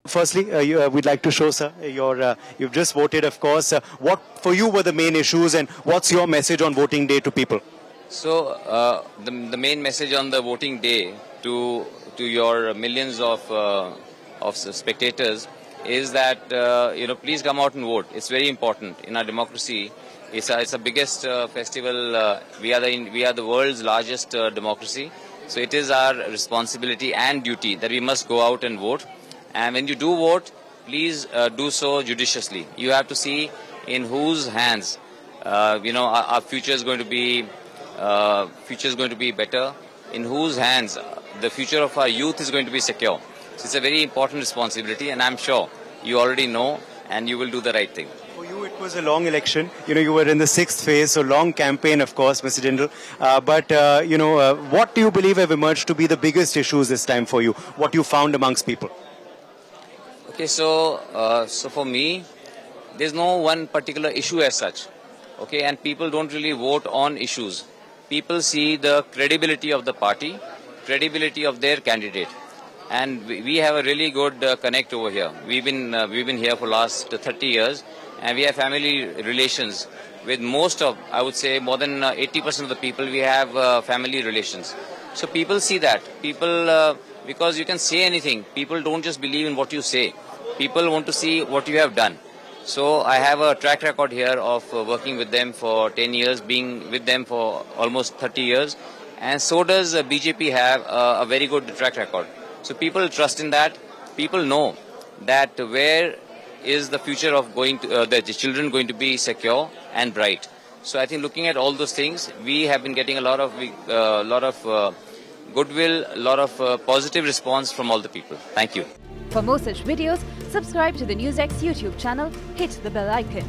Firstly, we'd like to show, sir, you've just voted, of course. What for you were the main issues, and what's your message on voting day to people? So the main message on the voting day to your millions of spectators is that please come out and vote. It's very important in our democracy. It's a biggest festival. We are the world's largest democracy. So it is our responsibility and duty that we must go out and vote. And when you do vote, please do so judiciously. You have to see in whose hands, our future is going to be better. In whose hands the future of our youth is going to be secure. So it's a very important responsibility, and I'm sure you already know, and you will do the right thing. For you, it was a long election. You were in the 6th phase, so long campaign, of course, Mr. Jindal. What do you believe have emerged to be the biggest issues this time for you? What you found amongst people? Okay, so for me, there's no one particular issue as such. Okay, and people don't really vote on issues. People see the credibility of the party, credibility of their candidate, and we have a really good connect over here. We've been here for last 30 years, and we have family relations with most of, I would say, more than 80% of the people. We have family relations. So people see that. People. Because you can say anything. People don't just believe in what you say. People want to see what you have done. So I have a track record here of working with them for 10 years, being with them for almost 30 years. And so does BJP have a very good track record. So people trust in that. People know that where is the future of the children going to be secure and bright. So I think looking at all those things, we have been getting a lot of goodwill, a lot of positive response from all the people. Thank you. For more such videos, subscribe to the NewsX YouTube channel, hit the bell icon.